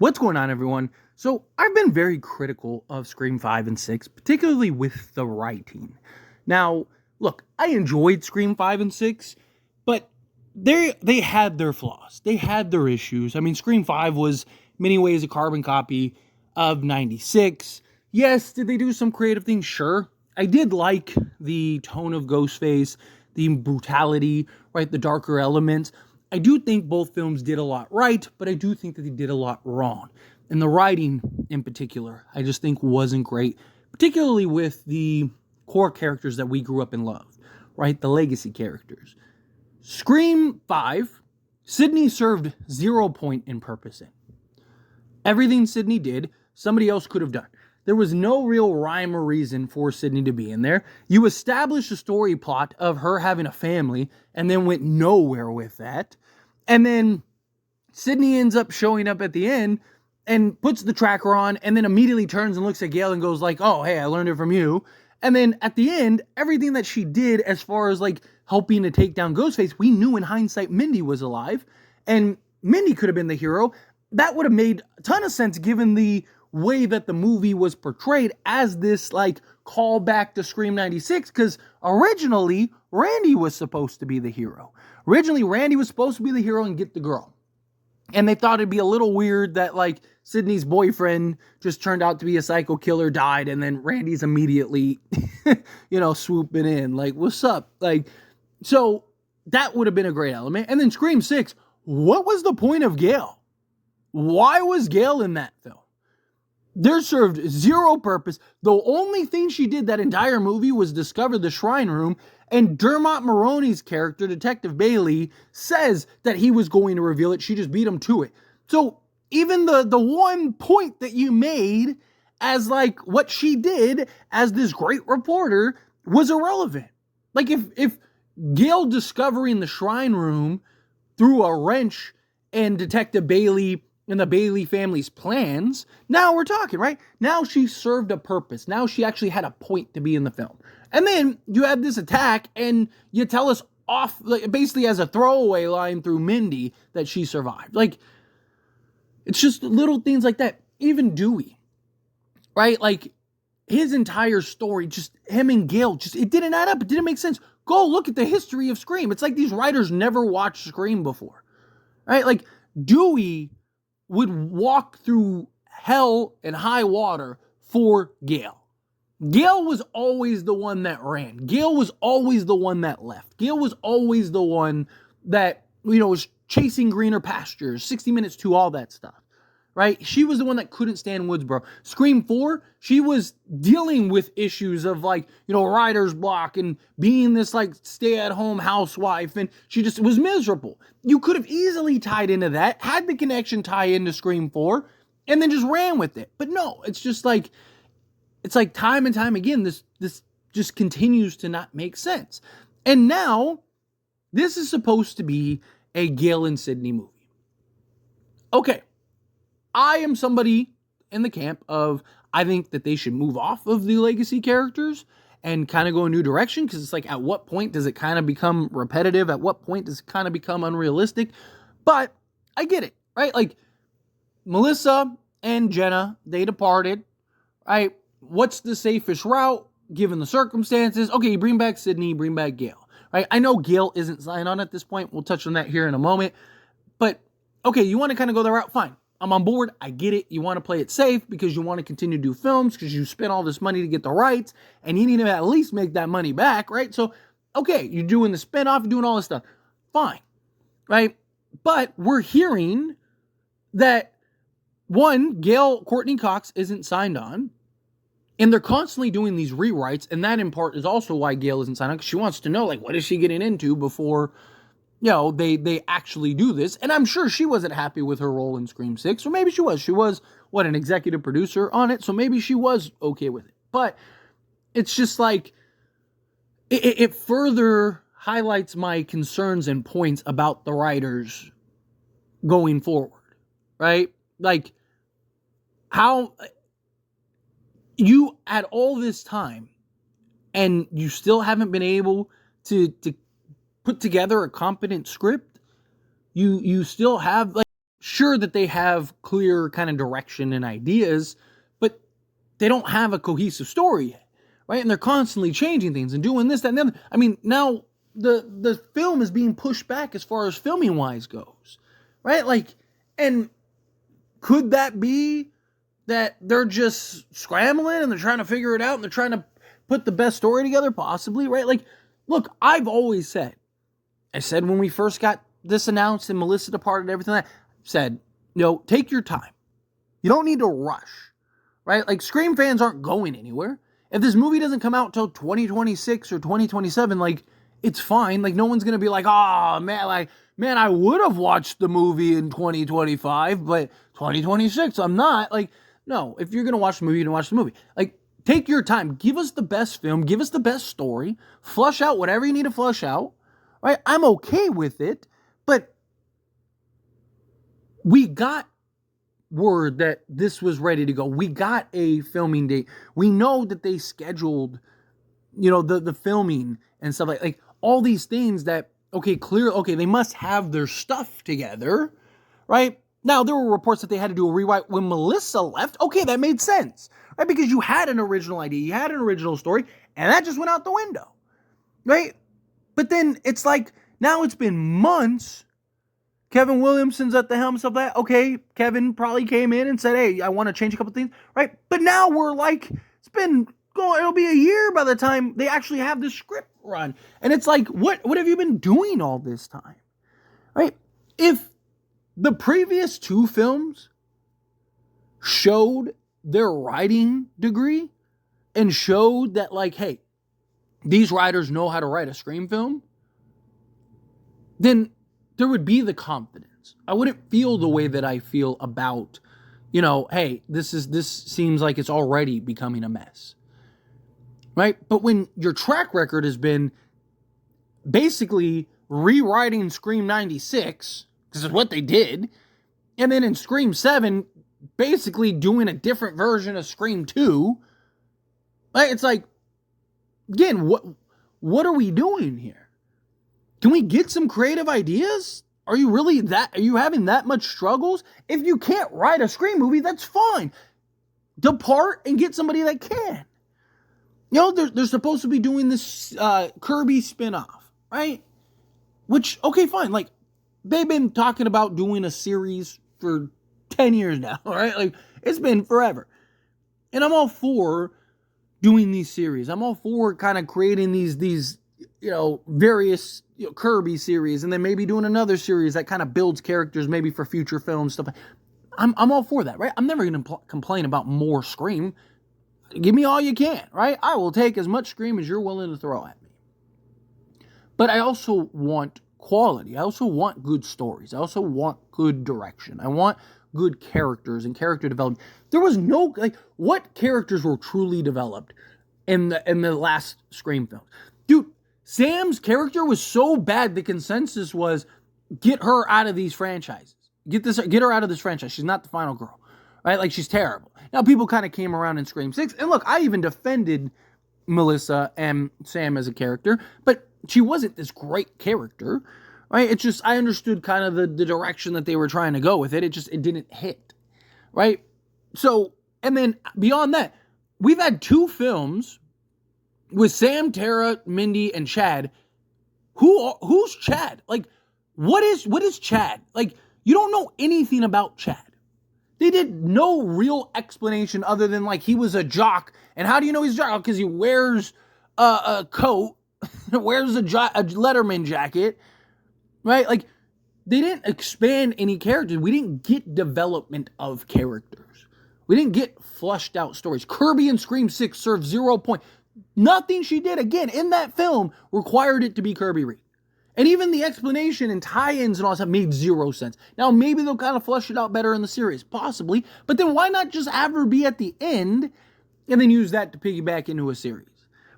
What's going on, everyone? So, I've been very critical of Scream 5 and 6, particularly with the writing. Now, look, I enjoyed Scream 5 and 6, but they had their flaws. They had their issues. I mean, Scream 5 was in many ways a carbon copy of 96. Yes, did they do some creative things? Sure. I did like the tone of Ghostface, the brutality, right, the darker elements. I do think both films did a lot right, but I do think that they did a lot wrong. And the writing in particular, I just think wasn't great, particularly with the core characters that we grew up and loved, right? The legacy characters. Scream 5, Sidney served 0 point in purpose in. Everything Sidney did, somebody else could have done. There was no real rhyme or reason for Sidney to be in there. You established a story plot of her having a family and then went nowhere with that. And then Sidney ends up showing up at the end and puts the tracker on and then immediately turns and looks at Gale and goes like, oh, hey, I learned it from you. And then at the end, everything that she did as far as like helping to take down Ghostface, we knew in hindsight Mindy was alive and Mindy could have been the hero. That would have made a ton of sense given the way that the movie was portrayed as this like callback to Scream 96, because originally Randy was supposed to be the hero. Originally Randy was supposed to be the hero and get the girl. And they thought it'd be a little weird that like Sidney's boyfriend just turned out to be a psycho killer, died, and then Randy's immediately, swooping in like, what's up? Like, so that would have been a great element. And then Scream 6, what was the point of Gale? Why was Gale in that film? There served 0 purpose. The only thing she did that entire movie was discover the shrine room, and Dermot Mulroney's character, Detective Bailey, says that he was going to reveal it. She just beat him to it. So even the one point that you made as like what she did as this great reporter was irrelevant. Like if Gale discovering the shrine room through a wrench and Detective Bailey and the Bailey family's plans, now we're talking, right? Now she served a purpose. Now she actually had a point to be in the film. And then you have this attack and you tell us off, like, basically as a throwaway line through Mindy that she survived. Like, it's just little things like that. Even Dewey, right? Like, his entire story, just him and Gale, just, it didn't add up. It didn't make sense. Go look at the history of Scream. It's like these writers never watched Scream before, right? Like, Dewey would walk through hell and high water for Gale. Gale was always the one that ran. Gale was always the one that left. Gale was always the one that, was chasing greener pastures, 60 Minutes to all that stuff, right? She was the one that couldn't stand Woodsboro. Scream 4, she was dealing with issues of like, writer's block and being this like stay-at-home housewife, and she just was miserable. You could have easily tied into that, had the connection tie into Scream 4, and then just ran with it. But no, it's just like, it's like time and time again, this just continues to not make sense. And now, this is supposed to be a Gale and Sidney movie. Okay, I am somebody in the camp of, I think that they should move off of the legacy characters and kind of go a new direction, because it's like, at what point does it kind of become repetitive? At what point does it kind of become unrealistic? But I get it, right? Like, Melissa and Jenna, they departed, right? What's the safest route given the circumstances? Okay, you bring back Sidney, bring back Gale, right? I know Gale isn't signed on at this point. We'll touch on that here in a moment. But, okay, you want to kind of go the route? Fine. I'm on board. I get it. You want to play it safe because you want to continue to do films because you spent all this money to get the rights and you need to at least make that money back, right? So, okay, you're doing the spinoff, you're doing all this stuff. Fine, right? But we're hearing that, one, Gale Courtney Cox isn't signed on. And they're constantly doing these rewrites, and that in part is also why Gale isn't signed on, because she wants to know, like, what is she getting into before, they actually do this. And I'm sure she wasn't happy with her role in Scream 6, or maybe she was. She was, an executive producer on it, so maybe she was okay with it. But it's just like, it further highlights my concerns and points about the writers going forward, right? Like, how you had all this time and you still haven't been able to put together a competent script. You still have, like, sure that they have clear kind of direction and ideas, but they don't have a cohesive story yet, right? And they're constantly changing things and doing this, that, and the other. I mean, now the film is being pushed back as far as filming wise goes, right? Like, and could that be that they're just scrambling and they're trying to figure it out and they're trying to put the best story together? Possibly, right? Like, look, I've always said, I said when we first got this announced and Melissa departed, everything like that, said, take your time. You don't need to rush, right? Like, Scream fans aren't going anywhere. If this movie doesn't come out till 2026 or 2027, like, it's fine. Like, no one's going to be like, oh, man, I would have watched the movie in 2025, but 2026, I'm not. Like, no, if you're going to watch the movie, you're going to watch the movie. Like, take your time. Give us the best film. Give us the best story. Flush out whatever you need to flush out, right? I'm okay with it, but we got word that this was ready to go. We got a filming date. We know that they scheduled, the filming and stuff like all these things that, okay, they must have their stuff together, right? Now, there were reports that they had to do a rewrite when Melissa left. Okay, that made sense, right? Because you had an original idea, you had an original story, and that just went out the window, right? But then it's like, now it's been months. Kevin Williamson's at the helm, stuff like that. Okay, Kevin probably came in and said, hey, I want to change a couple things, right? But now we're like, it'll be a year by the time they actually have the script run. And it's like, what have you been doing all this time, right? If the previous two films showed their writing degree and showed that, like, hey, these writers know how to write a Scream film, then there would be the confidence. I wouldn't feel the way that I feel about, hey, this seems like it's already becoming a mess, right? But when your track record has been basically rewriting Scream 96, because it's what they did, and then in Scream 7, basically doing a different version of Scream 2, right? It's like, again, what are we doing here? Can we get some creative ideas? Are you having that much struggles? If you can't write a Scream movie, that's fine. Depart and get somebody that can. They're supposed to be doing this Kirby spinoff, right? Which, okay, fine. Like, they've been talking about doing a series for 10 years now, right? Like, it's been forever. And I'm all for doing these series. I'm all for kind of creating these various Kirby series, and then maybe doing another series that kind of builds characters maybe for future films, stuff. I'm all for that, right? I'm never going to complain about more Scream. Give me all you can, right? I will take as much Scream as you're willing to throw at me. But I also want quality. I also want good stories. I also want good direction. I want good characters and character development. There was no, what characters were truly developed in the last Scream film? Dude, Sam's character was so bad, the consensus was, get her out of these franchises. Get her out of this franchise. She's not the final girl, right? Like, she's terrible. Now, people kind of came around in Scream 6, and look, I even defended Melissa and Sam as a character, but she wasn't this great character, right? It's just, I understood kind of the direction that they were trying to go with it. It didn't hit, right? So, and then beyond that, we've had two films with Sam, Tara, Mindy, and Chad. Who's Chad? Like, what is Chad? Like, you don't know anything about Chad. They did no real explanation other than, like, he was a jock. And how do you know he's a jock? Because he wears a coat, wears a Letterman jacket, right? Like, they didn't expand any characters. We didn't get development of characters. We didn't get flushed out stories. Kirby in Scream 6 served 0 point. Nothing she did, again, in that film required it to be Kirby Reed. And even the explanation and tie-ins and all that stuff made 0 sense. Now, maybe they'll kind of flush it out better in the series. Possibly. But then why not just have her be at the end and then use that to piggyback into a series?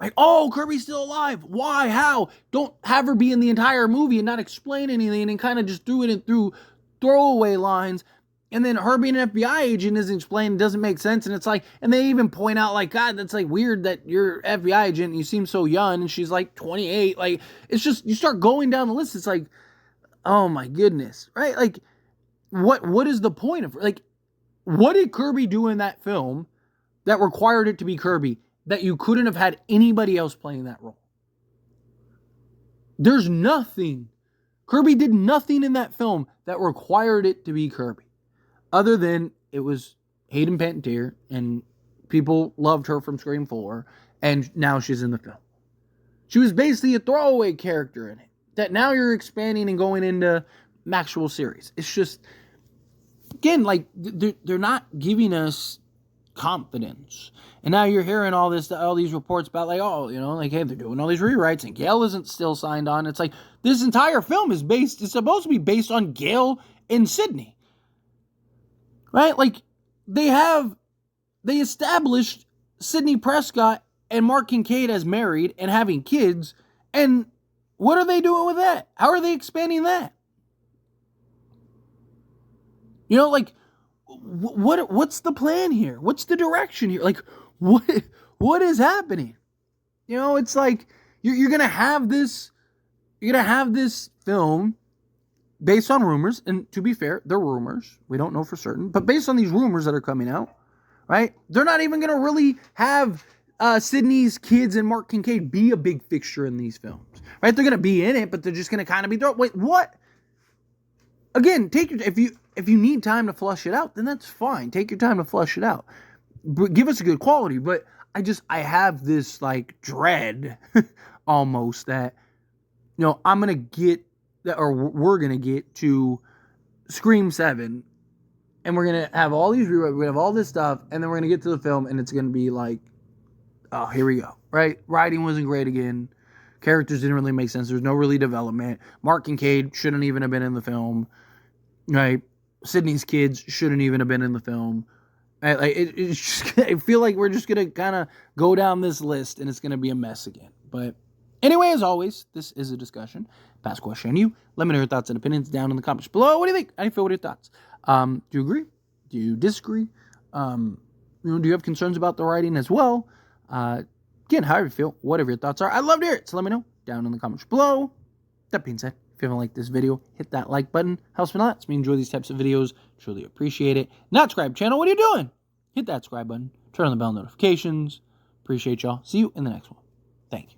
Like, oh, Kirby's still alive. Why? How? Don't have her be in the entire movie and not explain anything and kind of just do it in through throwaway lines. And then her being an FBI agent isn't explained, doesn't make sense. And it's like, and they even point out, like, God, that's like weird that you're FBI agent and you seem so young and she's like 28. Like, it's just, you start going down the list. It's like, oh my goodness, right? Like, what is the point of, like, what did Kirby do in that film that required it to be Kirby that you couldn't have had anybody else playing that role? There's nothing. Kirby did nothing in that film that required it to be Kirby, other than it was Hayden Panettiere and people loved her from Scream 4, and now she's in the film. She was basically a throwaway character in it that now you're expanding and going into actual series. It's just, again, like, they're not giving us confidence. And now you're hearing all these reports about, like, oh, you know, like, hey, they're doing all these rewrites and Gale isn't still signed on. It's like, this entire film is supposed to be based on Gale and Sydney. Right? Like, they established Sidney Prescott and Mark Kincaid as married and having kids, and what are they doing with that? How are they expanding that? You know, like, what's the plan here? What's the direction here? Like, what is happening? You know, it's like you're gonna have this film based on rumors, and to be fair, they're rumors. We don't know for certain, but based on these rumors that are coming out, right? They're not even gonna really have Sydney's kids and Mark Kincaid be a big fixture in these films, right? They're gonna be in it, but they're just gonna kind of be thrown. Wait, what? Again, if you need time to flush it out, then that's fine. Take your time to flush it out. But give us a good quality. But I have this, like, dread almost that, you know, I'm gonna get that, or we're gonna get to Scream 7, and we're gonna have all these rewrites, we're gonna have all this stuff, and then we're gonna get to the film, and it's gonna be like, oh, here we go, right? Writing wasn't great again. Characters didn't really make sense. There's no really development. Mark Kincaid shouldn't even have been in the film, right? Sydney's kids shouldn't even have been in the film. It's just, I feel like we're just going to kind of go down this list, and it's going to be a mess again. But anyway, as always, this is a discussion. Pass question on you. Let me know your thoughts and opinions down in the comments below. What do you think? How do you feel? What are your thoughts? Do you agree? Do you disagree? Do you have concerns about the writing as well? Again, however you feel, whatever your thoughts are, I'd love to hear it. So let me know down in the comments below. That being said, if you haven't liked this video, hit that like button. Helps me a lot. Lets me enjoy these types of videos. Truly appreciate it. Not subscribe channel. What are you doing? Hit that subscribe button. Turn on the bell notifications. Appreciate y'all. See you in the next one. Thank you.